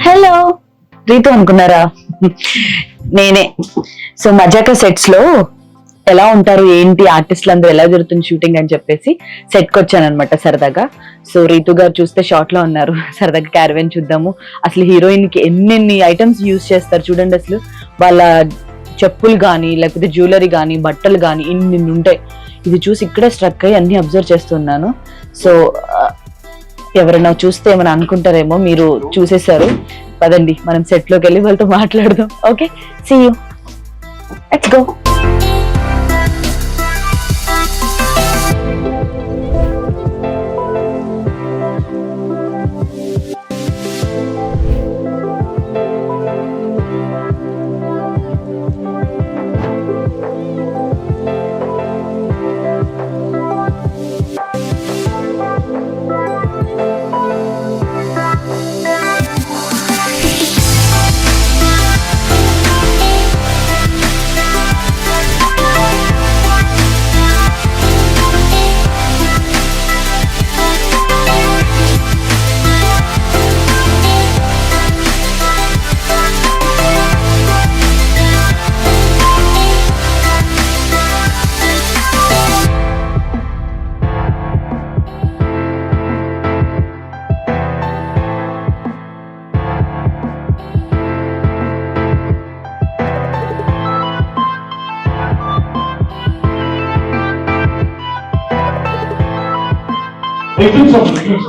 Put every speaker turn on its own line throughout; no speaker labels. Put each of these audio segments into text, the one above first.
Hello Ritu అనుకున్నారా? నేనే. So మజాకా sets లో ఎలా ఉంటారు ఏంటి ఆర్టిస్టులు అందరూ ఎలా జరుగుతుంది షూటింగ్ అని చెప్పేసి సెట్ కి వచ్చాను అనమాట సరదాగా. సో రీతు గారు చూస్తే షార్ట్ లో ఉన్నారు. సరదాగా క్యారవెన్ చూద్దాము. అసలు హీరోయిన్ కి ఎన్నెన్ని ఐటమ్స్ యూజ్ చేస్తారు చూడండి. అసలు వాళ్ళ చెప్పులు కానీ లేకపోతే జ్యువెలరీ కానీ బట్టలు కానీ ఇన్ని ఉంటాయి. ఇది చూసి ఇక్కడే స్ట్రక్ అయ్యి అన్ని అబ్జర్వ్ చేస్తున్నాను. సో ఎవరైనా చూస్తే ఏమైనా అనుకుంటారేమో, మీరు చూసేశారు. పదండి మనం సెట్ లోకి వెళ్ళి వాళ్ళతో మాట్లాడదాం. Okay, see you, let's go.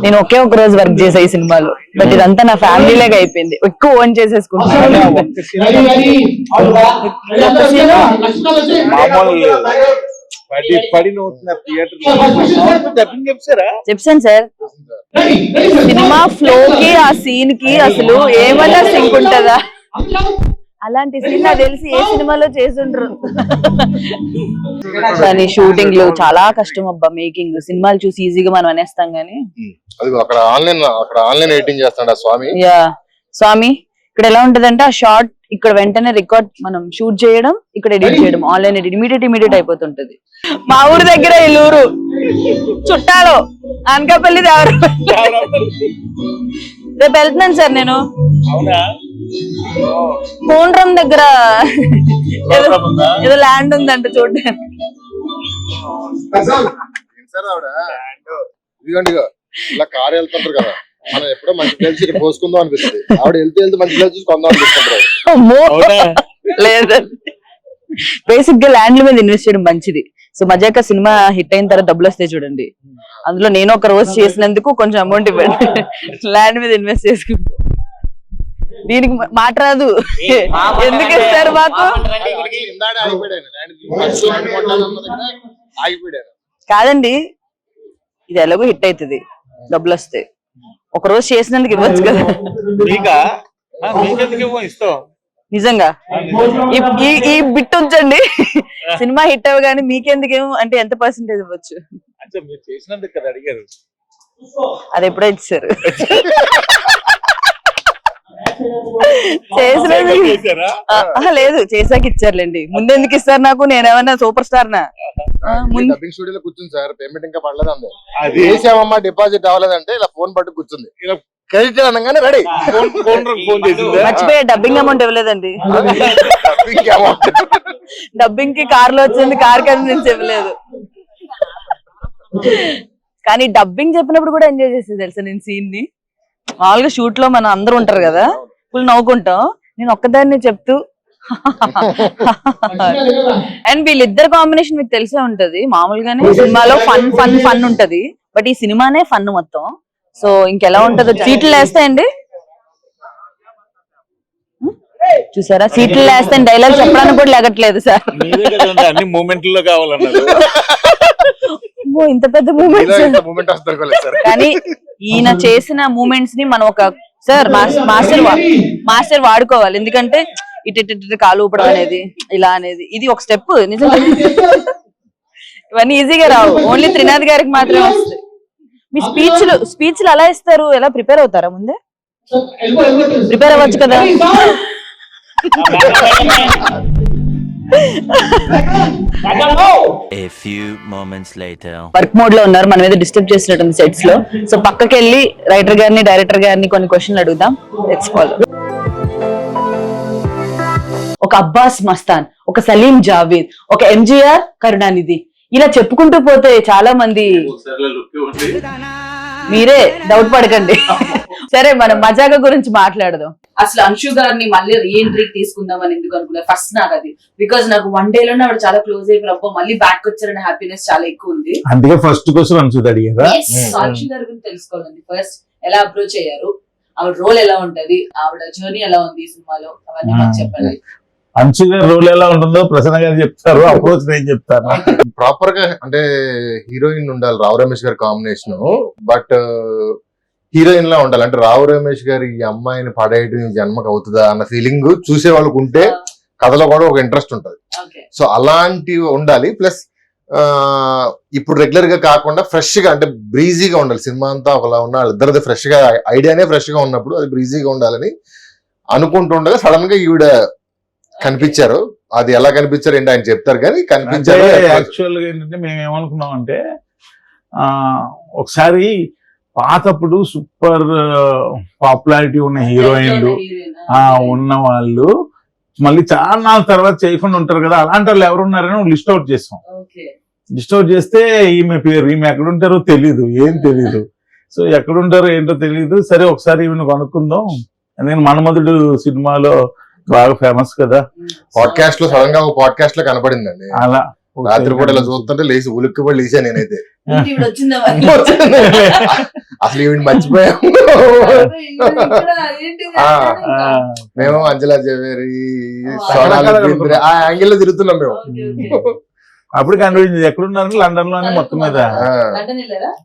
నేను ఒకే ఒక రోజు వర్క్ చేసా ఈ సినిమాలో, బట్ ఇదంతా నా ఫ్యామిలీ లాగా అయిపోయింది. ఎక్కువ ఓన్ చేసేసుకుంటున్నాను. చెప్పాను సార్, సినిమా ఫ్లో కి ఆ సీన్ కి అసలు ఏమన్నా సింక్ ఉంటదా? అలాంటి సీన్ నాకు తెలిసి ఏ సినిమాలో చేసుండ్రు. కానీ షూటింగ్ లో చాలా కష్టం అబ్బా. మేకింగ్ సినిమాలు చూసి ఈజీగా మనం అనేస్తాం గానీ
అక్కడ ఆన్లైన్ ఎడిటింగ్ చేస్తాడు స్వామి.
యా స్వామి, ఇక్కడ ఎలా ఉంటదంటే ఆ షార్ట్ ఇక్కడ వెంటనే రికార్డ్ మనం షూట్ చేయడం, ఇక్కడ ఎడిట్ చేయడం, ఆన్లైన్ ఎడిట్ ఇమీడియట్ అయిపోతుంటది. మా ఊరు దగ్గర ఇల్లూరు చుట్టాలు అనకాపల్లి రేపు వెళ్తున్నాను సార్ నేను. కోండ్రం దగ్గర ఏదో ల్యాండ్ ఉందంట చూడడానికి.
ఇలా కారు వెళ్తుంటారు కదా, మనం ఎప్పుడో మంచి ప్లేస్ పోసుకుందాం అనిపిస్తుంది. ఆవిడ వెళ్తే మంచి ప్లేస్ చూసి కొందాం అనిపిస్తుంటారు.
లేదండి, బేసిక్ గా ల్యాండ్ల మీద ఇన్వెస్ట్ చేయడం మంచిది. సో మజాకా సినిమా హిట్ అయిన తర్వాత డబ్బులు వస్తాయి చూడండి, అందులో నేను ఒక రోజు చేసినందుకు కొంచెం అమౌంట్ ఇవ్వండి. ల్యాండ్ మీద ఇన్వెస్ట్ చేసుకుంటా. దీనికి మాట రాదు, ఎందుకు ఇస్తారు మాకు? కాదండి, ఇది ఎలాగో హిట్ అవుతుంది, డబ్బులు వస్తాయి. ఒక రోజు చేసినందుకు ఇవ్వచ్చు కదా. నిజంగా ఈ బిట్ ఉంచండి, సినిమా హిట్ అవ్వగానే మీకెందుకేమో అంటే ఎంత పర్సెంటేజ్ ఇవ్వచ్చు? అది ఎప్పుడో ఇచ్చారు. లేదు, చేసాక ఇచ్చారులేండి. ముందెందుకు ఇస్తారు నాకు? నేనేమన్నా సూపర్ స్టార్ నా?
స్టూడియోలో కూర్చుంది సార్, పేమెంట్ ఇంకా పడలేదు అంది. అది వేసామమ్మా డిపాజిట్ అవ్వలేదంటే ఇలా ఫోన్ పట్టు కూర్చుంది. క్రెడిట్ అనగానే రెడీ.
మర్చిపోయా, డబ్బింగ్ అమౌంట్ ఇవ్వలేదండి. డబ్బింగ్ కి కార్ లో వచ్చింది, కార్ కి నుంచి ఇవ్వలేదు. కానీ డబ్బింగ్ చెప్పినప్పుడు కూడా ఎంజాయ్ చేసేది తెలుసా నేను సీన్ ని. మామూలుగా షూట్ లో మనం అందరూ ఉంటారు కదా, ఫుల్ నవ్వుకుంటాం. నేను ఒక్కదాన్ని చెప్తూ అండ్ వీళ్ళిద్దరు కాంబినేషన్ మీకు తెలిసే ఉంటది. మామూలుగానే సినిమాలో ఫన్ ఉంటది, బట్ ఈ సినిమానే ఫన్ మొత్తం. సో ఇంకెలా ఉంటదో. సీట్లు వేస్తాయండి, చూసారా? సీట్లు వేస్తే డైలాగ్ చెప్పడానికి కూడా లేగట్లేదు సార్. ఇంత పెద్ద మూమెంట్స్. కానీ ఈయన చేసిన మూమెంట్స్ ని మనం ఒక మాస్టర్ వాడుకోవాలి. ఎందుకంటే ఇటు కాలు ఊపడం అనేది, ఇలా అనేది, ఇది ఒక స్టెప్. నిజంగా ఇవన్నీ ఈజీగా రావు, ఓన్లీ త్రినాథ్ గారికి మాత్రమే వస్తాయి. మీ స్పీచ్లు అలా ఇస్తారు? ఎలా ప్రిపేర్ అవుతారా? ముందే ప్రిపేర్ అవ్వచ్చు కదా.
A few moments later.
Work mode లో ఉన్నారు, మన మీద డిస్టర్బ్ చేసినట్టుంది సెట్స్ లో. సో పక్కకి వెళ్ళి రైటర్ గారిని డైరెక్టర్ గారిని కొన్ని క్వశ్చన్లు అడుగుదాం. Let's follow. ఒక అబ్బాస్ మస్తాన్, ఒక సలీం జావేద్, ఒక ఎంజీఆర్ కరుణానిధి, ఇలా చెప్పుకుంటూ పోతే చాలా మంది. మీరే డౌట్ పడకండి. సరే, మనం మజాగా గురించి మాట్లాడదాం. అసలు అంశు గారిని మళ్ళీ రీఎంట్రీ తీసుకుందాం అని ఎందుకు అనుకున్నారు? ఫస్ట్ నాకు అది, బికాజ్ నాకు వన్ డే లోనే ఆవిడ చాలా క్లోజ్ అయిపోయి మళ్ళీ బ్యాక్ వచ్చారనే హ్యాపీనెస్ చాలా ఎక్కువ ఉంది.
అందుకే ఫస్ట్ క్వశ్చన్ అంశు అడిగారా?
అంశు గారి గురించి తెలుసుకోవాలండి. ఫస్ట్ ఎలా అప్రోచ్ అయ్యారు, ఆవిడ రోల్ ఎలా ఉంటది, ఆవిడ జర్నీ ఎలా ఉంది ఈ సినిమాలో, అవన్నీ మాకు చెప్పండి.
అంశు గారి రోల్ ఎలా ఉంటుందో ప్రసన్న గారు చెప్తారు, అప్రోచ్ నేను చెప్తాను.
ప్రాపర్ గా అంటే హీరోయిన్ ఉండాలి, రావు రమేష్ గారి కాంబినేషన్, బట్ హీరోయిన్ లా ఉండాలి. అంటే రావు రమేష్ గారి ఈ అమ్మాయిని పడేయడం జన్మకు అవుతుందా అన్న ఫీలింగ్ చూసే వాళ్ళకు ఉంటే కథలో కూడా ఒక ఇంట్రెస్ట్ ఉంటది. సో అలాంటివి ఉండాలి. ప్లస్ ఇప్పుడు రెగ్యులర్ గా కాకుండా ఫ్రెష్ గా, అంటే బ్రీజీగా ఉండాలి. సినిమా అంతా ఒకలా ఉన్న వాళ్ళిద్దరిది ఫ్రెష్ గా, ఐడియానే ఫ్రెష్ గా ఉన్నప్పుడు అది బ్రీజీగా ఉండాలని అనుకుంటుండగా సడన్ గా ఈవిడ కనిపించారు. అది ఎలా కనిపించారు ఏంటి ఆయన చెప్తారు, కానీ కనిపించారు.
యాక్చువల్ గా ఏంటంటే మేము ఏమనుకున్నాం అంటే, ఒకసారి పాతప్పుడు సూపర్ పాపులారిటీ ఉన్న హీరోయిన్లు ఉన్న వాళ్ళు మళ్ళీ చాలా నాలుగు తర్వాత చేయకుండా ఉంటారు కదా, అలాంటి వాళ్ళు ఎవరున్నారని లిస్ట్ అవుట్ చేస్తాం. లిస్ట్ అవుట్ చేస్తే ఈమె పేరు, ఈమె ఎక్కడుంటారో తెలీదు, ఏం తెలీదు. సో ఎక్కడుంటారో ఏంటో తెలీదు. సరే ఒకసారి ఈమెను కనుక్కుందాం. నేను మన్మధుడు సినిమాలో బాగా ఫేమస్ కదా,
పాడ్కాస్ట్ లో సడన్ గా ఒక పాడ్కాస్ట్ లో కనపడిందండి.
అలా
రాత్రి పూట ఇలా చూస్తుంటే లేచి ఉలిక్కి కూడా లేచా నేనైతే. అసలు ఈవిడ మర్చిపోయాము. మేము అంజలా జవేరి, సోనాలి బింద్రే ఆ యాంగిల్ లో తిరుగుతున్నాం మేము.
అప్పుడు కనిపించింది ఎక్కడున్నారు, లండన్ లోనే మొత్తం మీద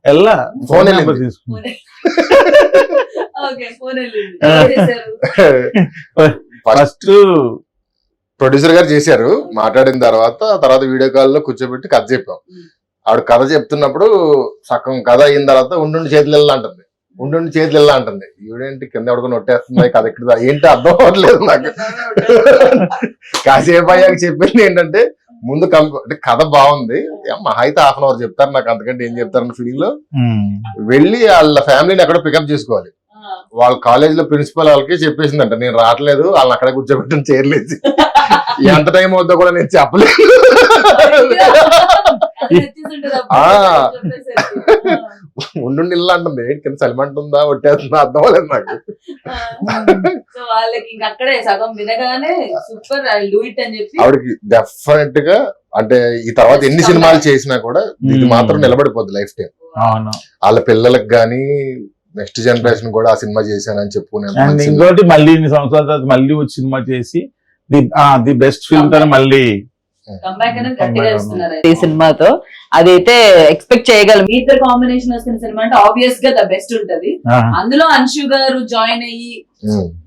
వెళ్ళా
ఫోన్
నెంబర్ తీసుకున్నా. ఫస్ట్
ప్రొడ్యూసర్ గారు చేశారు. మాట్లాడిన తర్వాత వీడియో కాల్ లో కూర్చోబెట్టి కథ చెప్పాం. ఆవిడ కథ చెప్తున్నప్పుడు సగం కథ అయిన తర్వాత ఉండుండి చేతులు వెళ్ళా అంటుంది, ఉండుండి చేతులు వెళ్ళా అంటుంది. ఈవిడేంటి కింద ఎవడుకొని నొట్టేస్తుంది, కథ ఇక్కడ ఏంటి అర్థం అవ్వట్లేదు నాకు. కాసేపు అయ్యాక చెప్పింది ఏంటంటే, ముందు అంటే కథ బాగుంది, మహా అయితే హాఫ్ అన్ అవర్ చెప్తారు, నాకు అంతకంటే ఏం చెప్తారన్న ఫీలింగ్ లో వెళ్ళి వాళ్ళ ఫ్యామిలీని ఎక్కడో పికప్ చేసుకోవాలి. వాళ్ళ కాలేజ్ లో ప్రిన్సిపల్ వాళ్ళకి చెప్పేసిందంట, నేను రావట్లేదు, వాళ్ళని అక్కడ కూర్చోబెట్టని చేరలేదు, ఎంత టైం అవుతుందో కూడా నేను చెప్పలేదు. ఉండుండి ఇల్లు అంటుంది, కింద సలిమంటుందా ఒట్టేస్తుందా అర్థం అవ్వలేదు నాకు. ఆవిడకి డెఫినెట్ గా అంటే ఈ తర్వాత ఎన్ని సినిమాలు చేసినా కూడా ఇది మాత్రం నిలబడిపోద్ది లైఫ్ టైం. వాళ్ళ పిల్లలకు గానీ నెక్స్ట్ జనరేషన్ కూడా ఆ సినిమా చేశానని చెప్పుకునే.
ఇంకోటి మళ్ళీ ఇన్ని సంవత్సరాల తర్వాత మళ్ళీ వచ్చి సినిమా చేసి ది బెస్ట్ ఫిల్మ్ తో మళ్ళీ
ఈ సినిమాతో అదైతే ఎక్స్పెక్ట్ చేయగలం. మీ ఇద్దరు కాంబినేషన్ వస్తున్న సినిమా అంటే ఆబ్వియస్ గా ద బెస్ట్ ఉంటది. అందులో అంశు గారు జాయిన్ అయ్యి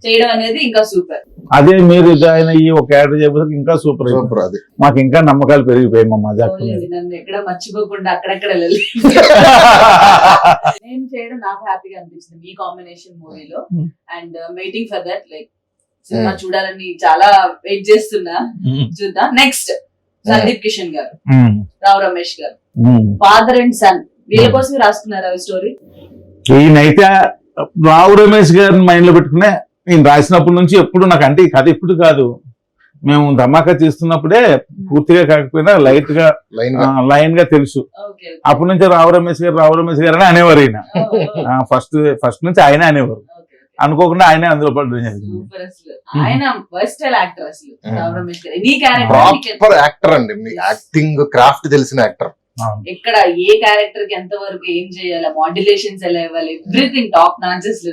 చేయడం అనేది ఇంకా సూపర్.
అదే మీరు జాయిన్ అయ్యి ఒక యాడ్ చేయబోతే ఇంకా సూపర్ సూపర్. అది మాకు ఇంకా నమ్మకాలు పెరిగిపోయాయి. మా మజాక్
నన్ను ఎక్కడ మర్చిపోకుండా అక్కడెక్కడ నేను చేయడం నాకు హ్యాపీగా అనిపించింది మీ కాంబినేషన్ మూవీలో. And waiting for that, like cinema చూడాలని చాలా వెయిట్ చేస్తున్నా. చూద్దాం. నెక్స్ట్ సందీప్ కిషన్ గారు, రావు రమేష్ గారు, ఫాదర్ అండ్ సన్, వీళ్ళ కోసం రాసుకున్నారా స్టోరీ?
ఈయనైతే రావు రమేష్ గారిని మైండ్ లో పెట్టుకునే నేను రాసినప్పటి నుంచి ఎప్పుడు నాకు, అంటే ఈ కథ ఇప్పుడు కాదు, మేము ధమాకా చేస్తున్నప్పుడే పూర్తిగా కాకపోయినా లైట్ గా లైన్ గా తెలుసు. అప్పటి నుంచి రావు రమేష్ గారు అని అనేవారు. ఈయన ఫస్ట్ నుంచి ఆయన అనేవారు, అనుకోకుండా ఆయనే అందులో పడడం జరిగింది.
ప్రాపర్ యాక్టర్ అండి, మీ యాక్టింగ్ క్రాఫ్ట్ తెలిసిన యాక్టర్.
ఇక్కడ ఏ క్యారెక్టర్ కి ఎంత వరకు ఏం చేయాలి, మాడ్యులేషన్స్ ఎలా ఇవ్వాలి, everything top notches.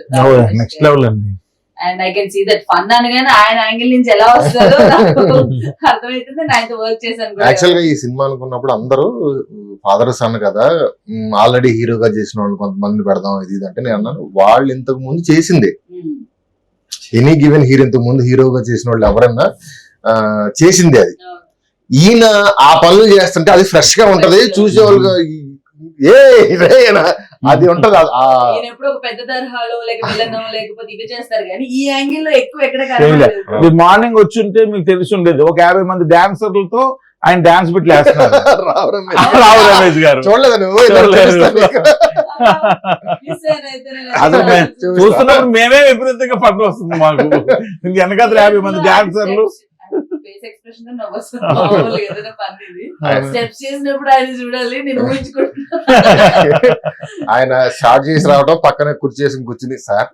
Next level అండి.
And I can see that fun అనగానే ఆయన యాంగిల్ నుంచి ఎలా వస్తుందో అర్థమవుతుంది. ఆయనతో వర్క్ చేశాను.
యాక్చువల్ గా ఈ సినిమా అనుకున్నప్పుడు అందరూ ఫాదర్ సన్ కదా, ఆల్రెడీ హీరోగా చేసిన వాళ్ళు కొంతమంది పెడదాం ఇది అంటే నేను అన్నాను, వాళ్ళు ఇంతకు ముందు చేసింది ఎనీ గివెన్ హీరో, ఇంతకు ముందు హీరోగా చేసిన వాళ్ళు ఎవరైనా చేసింది. అది ఈయన ఆ పనులు చేస్తుంటే అది ఫ్రెష్ గా ఉంటది, చూసేవాళ్ళు అది ఉంటది
ఈయన ఎప్పుడు ఒక పెద్ద తరహాలో లేక విలన్ లేకపోతే ఇవి చేస్తారు కానీ ఈ యాంగిల్ లో ఎక్కువ ఎక్కడ
చేయలే.
కనబడలేదు.
ఇది మార్నింగ్ వచ్చి ఉంటే మీకు తెలిసి ఉండేది ఒక 50 మంది డాన్సర్లతో ఆయన డాన్స్ బిట్లు వేస్తున్నారు. రావు రమేష్ గారు
చూడలేదు నువ్వు ఇలా
చూడలేదు.
తెలుస్తా నీకు.
Miss అయిన అయితేనే
అసలు
లేదా?
మేము చూస్తున్నప్పుడు మేమే విపరీతంగా పట్టు వస్తుంది మాకు. ఇంక వెనకాల 50 మంది డాన్సర్లు.
ఫేస్ ఎక్స్ప్రెషన్ తో నవ్వొస్తుంది. మామూలుగా ఏదైనా పని ఇది. స్టెప్స్ చేసినప్పుడు ఆయన చూడాలి, నేను ఊహించుకుంటున్నాను.
ఆయన షార్ట్ చేసి రావడం పక్కన కుర్చీ వేసి కూర్చుని సార్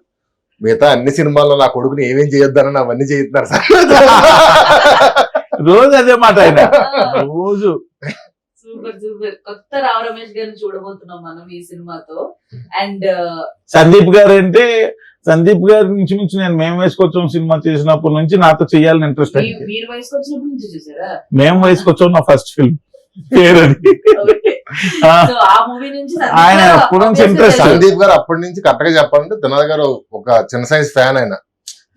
మిగతా అన్ని సినిమాల్లో నా కొడుకుని ఏమేం చేయొద్దని అవన్నీ చేస్తున్నారు సార్.
రోజు అదే మాట ఆయన రోజు.
Super super. కొత్త రావు రమేష్ గారిని చూడబోతున్నాం మనం ఈ సినిమాతో. అండ్
సందీప్ గారు అంటే సందీప్ గారి నుంచి నేను మేము వేసుకొచ్చాం సినిమా చేసినప్పటి నుంచి నాతో చెయ్యాలని ఇంట్రెస్ట్ అయింది.
మీరు వయసుకు వచ్చినప్పటి నుంచి చూసారా?
మేము వేసుకొచ్చాం నా ఫస్ట్ ఫిల్మ్ పేరు అది.
Okay.
ఆ,
So, ఆ మూవీ నుంచి సందీప్
ఆయన
గారు
ఎప్పటి నుంచి
obviously
interest.
తెలుసు.
సందీప్ గారు అప్పటి నుంచి కరెక్ట్ గా చెప్పాలంటే దినాల్ గారు ఒక చిన్న సైజ్ ఫ్యాన్ ఆయన.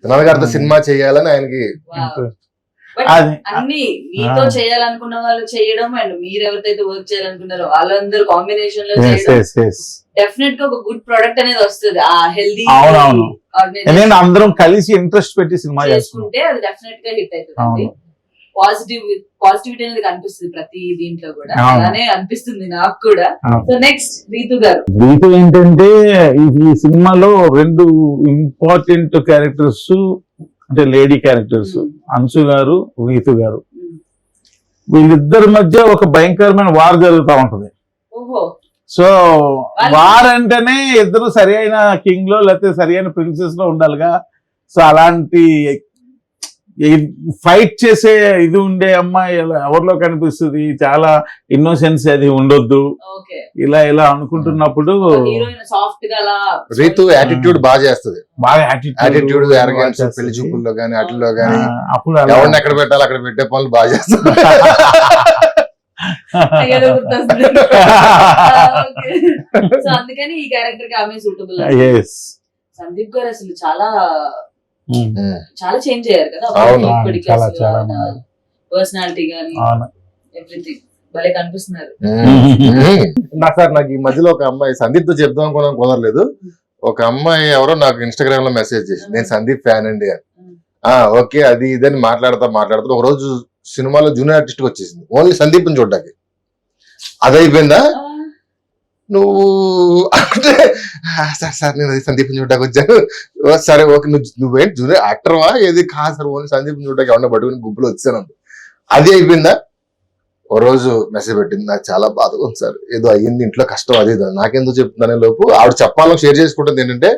దినాల్ గారితో సినిమా చేయాలని ఆయనకి
Wow. But
అది
అన్ని మీతో చేయాలనుకున్న వాళ్ళు చేయడం అండ్ మీరు ఎవరితో వర్క్ చేయాలనుకున్నారో వాళ్ళందరూ కాంబినేషన్ లో
yes,
చేయడం
yes, yes.
డెఫినెట్ గా ఒక గుడ్ ప్రొడక్ట్ అనేది వస్తుంది. ఆ హెల్దీ
అవునవును. ఎందుకంటే అందరం కలిసి ఇంట్రెస్ట్ పెట్టి సినిమా చేస్తున్నాం.
చేసుకుంటే అది డెఫినెట్ గా హిట్ అవుతుంది.
అవును.
పాజిటివిటీ అనేది కనిపిస్తుంది ప్రతి దీంట్లో కూడా.
అవును.
అలానే అనిపిస్తుంది నాకు కూడా.
అవును.
సో నెక్స్ట్ రీతు గారు.
దీంతో ఏంటంటే ఈ సినిమాలో 2 ఇంపార్టెంట్ క్యారెక్టర్స్ అంటే లేడీ క్యారెక్టర్స్ అంశు గారు రీతు గారు. వీళ్ళిద్దరి మధ్య ఒక భయంకరమైన వార్ జరుగుతూ ఉంటది.
ఓహో.
సో వార్ అంటేనే ఇద్దరు సరి అయిన కింగ్ లో లేకపోతే సరి అయిన ప్రిన్సెస్ లో ఉండాలిగా. సో అలాంటి ఫైట్ చేసే ఇది ఉండే అమ్మాయి ఎవరిలో కనిపిస్తుంది. చాలా ఇన్నోసెన్స్ అది ఉండొద్దు.
ఓకే.
ఇలా అనుకుంటున్నప్పుడు
హీరోయిన్ సాఫ్ట్ గా అలా
రీతు యాటిట్యూడ్ బాగా చేస్తుంది.
బాగా
యాటిట్యూడ్ అరగెన్స్ పెళ్లి చూపుల్లో గానీ వాటిల్లో గానీ
అప్పుడు అలా
ఎవరిని ఎక్కడ పెట్టాలి అక్కడ పెట్టే పనులు బాగా చేస్తుంది.
ఏదో గుర్తొస్తుంది. Okay. సో అందుకని ఈ క్యారెక్టర్ కి ఆమె సూటబుల్.
yes.
సందీప్ గారు అసలు చాలా
ఉమ్.
చాలా చేంజ్ అయ్యారు కదా.
అవును.
ఇప్పటికి
చాలా
అసలు
చాలా
ఆయన పర్సనాలిటీ గానీ
అవును.
ఎవ్రీథింగ్ భలే కనిపిస్తున్నారు.
నాకు ఈ మధ్యలో ఒక అమ్మాయి సందీప్ తో చెప్దాం అనుకున్నాం కుదరలేదు. ఒక అమ్మాయి ఎవరో నాకు ఇన్స్టాగ్రామ్ లో మెసేజ్ చేసింది నేను సందీప్ ఫ్యాన్ అండి అని. ఓకే అది ఇదని మాట్లాడుతూ ఒక రోజు సినిమాలో జూనియర్ ఆర్టిస్ట్ వచ్చేసింది ఓన్లీ సందీప్ ని చూడడానికి. అది అయిపోయిందా నువ్వు అంటే సార్ నేను సందీప్ చూడడానికి వచ్చాను. సరే ఓకే నువ్వేంటి జూనియర్ యాక్టర్వా ఏది కాదు సార్ ఓన్లీ సందీప్ చూడడానికి ఎవరన్నా పట్టుకుని గుంపులో వచ్చాను. అది అయిపోయిందా ఓ రోజు మెసేజ్ పెట్టింది నాకు చాలా బాధగా ఉంది సార్ ఏదో అయ్యింది ఇంట్లో కష్టం అది నాకెందుకు చెప్తున్నానే లోపు ఆవిడ చెప్పాలని షేర్ చేసుకుంటుంది ఏంటంటే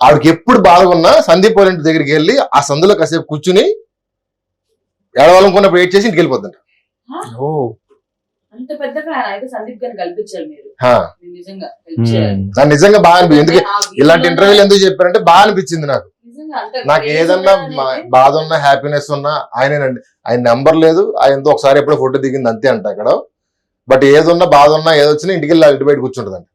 ఆవిడకి ఎప్పుడు బాధగా ఉన్నా సందీప్ వాళ్ళ ఇంటి దగ్గరికి వెళ్ళి ఆ సందులో కాసేపు కూర్చుని ఏడవాలనుకున్నప్పుడు వెయిట్ చేసి ఇంటికి వెళ్ళిపోతుంట.
అంత పెద్ద ఫ్యాన్ అయితే సందీప్ గారిని కల్పించారు మీరు. మీరు నిజంగా help
ఉమ్.
చేయాలి.
నాకు నిజంగా బాగా అనిపించింది ఎందుకు
ఆ
ఇలాంటి
వీడియోలో
ఇంటర్వ్యూలు ఎందుకు చెప్పారంటే బాగా అనిపించింది నాకు.
నిజంగా అంత
నాకు
crazy
ఏదన్నా
అనేది
బాధ ఉన్నా హ్యాపీనెస్ ఉన్నా ఆయనేనండి. ఆయన నెంబర్ లేదు ఆయనతో ఒకసారి ఎప్పుడో ఫోటో దిగింది అంతే అంట అక్కడ. బట్ ఏదున్నా బాధ ఉన్నా ఏదొచ్చినా ఇంటికి వెళ్ళి ఇంటి బయట కూర్చుంటదండి.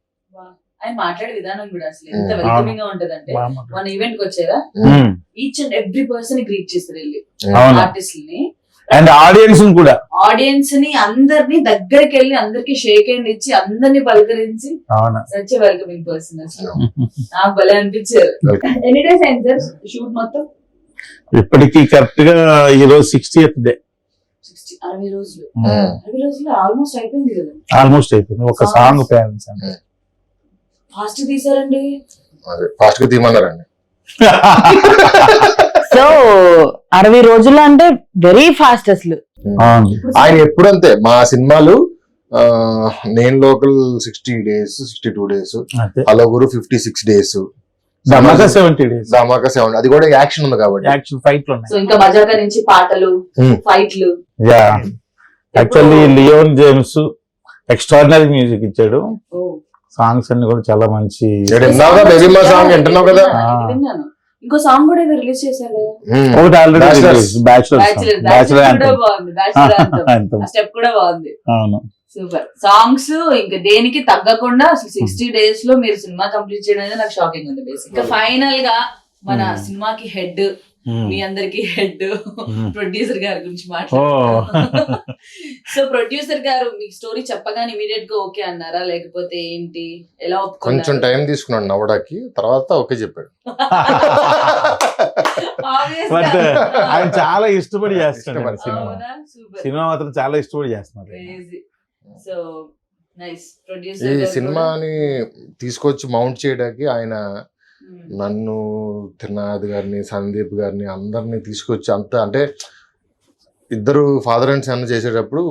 ఆయన మాట్లాడే విధానం కూడా అసలు ఎంత
ఉమ్.
వెల్కమింగ్ గా ఉంటదంటే మన ఈవెంట్ కి వచ్చారా
ఉమ్.
Each and every person greet చేస్తారు వెళ్ళి
అవును.
ఆర్టిస్ట్ ని
అండ్ ఆడియన్స్ కూడా
ఆడియన్స్ ని అందరినీ దగ్గరికి వెళ్ళి అందరికి షేక్ హ్యాండ్ ఇచ్చి అందరినీ పలకరించి
అవును.
సచ్ వెల్కమింగ్ పర్సన్ అసలు నాకు భలే అనిపించారు. ఎన్ని డేస్ అయింది సార్ షూట్ మొత్తం?
ఇప్పటికి కరెక్ట్ గా ఈరోజు 60th డే
60 రోజులు. 60 రోజులు ఆల్మోస్ట్ అయిపోయింది కదా.
ఆల్మోస్ట్ అయిపోయింది. ఒక సాంగ్ పేరెంట్స్ అంటే
ఫాస్ట్ తీసారండి.
అదే ఫాస్ట్ గా తీయమన్నారండి.
సో 60 రోజులు అంటే వెరీ ఫాస్ట్ అసలు.
అవును.
ఆయన ఎప్పుడంతే మా సినిమాలు నేను లోకల్ 60 days 62 days
అంతే.
అలగురు 56 days
ధమాకా 70 days
ధమాకా 7 అది కూడా యాక్షన్ ఉంది కాబట్టి
యాక్చువల్ ఫైట్ లో
సో ఇంకా మజాకా నుంచి పాటలు ఫైట్లు.
Yeah actually Leon James extraordinary music ఇచ్చాడు. సాంగ్స్ అన్ని కూడా చాలా మంచి.
విన్నావుగా బేబీ మా సాంగ్ వింటున్నావు కదా.
విన్నాను. ఇంకో సాంగ్ కూడా ఏదో రిలీజ్ చేశారు కదా.
ఒకటి ఆల్రెడీ
Bachelors.
బ్యాచులర్ కూడా బాగుంది. Bachelor
Anthem.
స్టెప్ కూడా బాగుంది.
అవును.
సూపర్ సాంగ్స్ ఇంకా దేనికి తగ్గకుండా అసలు 60 days లో మీరు సినిమా కంప్లీట్ చేయడం అనేది నాకు షాకింగ్ ఉంది. బేసిక్ గా ఫైనల్ గా మన సినిమాకి హెడ్ మీ అందరికి హెడ్ ప్రొడ్యూసర్ గారి గురించి
ఓ
మాట్లాడుతున్నాం. సో ప్రొడ్యూసర్ గారు మీకు స్టోరీ చెప్పగానే ఇమీడియట్ గా ఓకే అన్నారా, లేకపోతే ఏంటి, ఎలా
కొంచెం
ఒప్పుకున్నారు?
టైం తీసుకున్నాడు నవ్వడానికి, తర్వాత ఓకే చెప్పాడు.
Obvious
బట్
గా.
ఆయన చాలా ఇష్టపడి చేస్తున్నాడు
ఇష్టపడి.
సినిమా.
అవునా? Super.
సినిమా మాత్రం చాలా ఇష్టపడి చేస్తున్నారు.
Crazy. So nice.
ఈ
Producer గారు
సినిమాని తీసుకొచ్చి మౌంట్ చేయడానికి ఆయన
కూడా,
నన్ను, త్రినాథ్ గారిని, సందీప్ గారిని అందరిని తీసుకొచ్చి అంత అంటే ఇద్దరు ఫాదర్ అండ్ సన్ చేసేటప్పుడు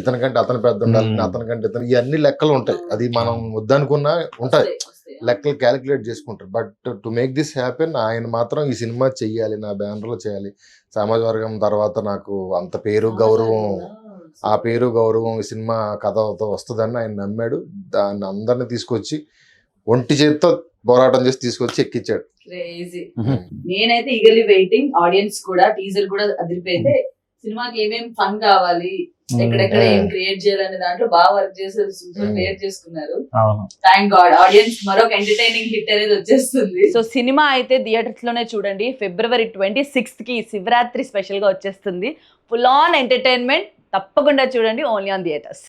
ఇతనికంటే అతను పెద్ద ఉండాలి, అతనికంటే ఇతను, ఇవన్నీ లెక్కలు ఉంటాయి. అది మనం వద్దనుకున్నా ఉంటాయి,
వస్తాయి.
లెక్కలు క్యాలిక్యులేట్ చేసుకుంటారు. But to make this happen ఆయన మాత్రం ఈ సినిమా చెయ్యాలి, నా బ్యానర్లో చేయాలి, సమాజ వర్గం తర్వాత నాకు అంత పేరు గౌరవం, ఆ పేరు గౌరవం ఈ సినిమా కథతో వస్తుందని ఆయన నమ్మాడు. దాన్ని అందరిని తీసుకొచ్చి ఒంటి చేతితో పోరాటం చేసి తీసుకొచ్చి ఎక్కించాడు.
Crazy. నేనైతే ఈగర్లీ వెయిటింగ్, ఆడియన్స్ కూడా టీజర్ కూడా అదిరిపోయితే సినిమాకి ఏమేం ఫన్ కావాలి, ఎక్కడెక్కడ ఏం క్రియేట్ చేయాలనే దాంట్లో బాగా వర్క్ చేసి క్రియేట్ చేసుకున్నారు.
అవును.
థ్యాంక్ గాడ్, ఆడియన్స్ మరొక ఎంటర్టైనింగ్ హిట్ అనేది వచ్చేస్తుంది.
సో సినిమా అయితే థియేటర్స్ లోనే చూడండి. February 26th కి శివరాత్రి స్పెషల్ గా వచ్చేస్తుంది. ఫుల్ ఆన్ ఎంటర్టైన్మెంట్ తప్పకుండా చూడండి, ఓన్లీ ఆన్ థియేటర్స్.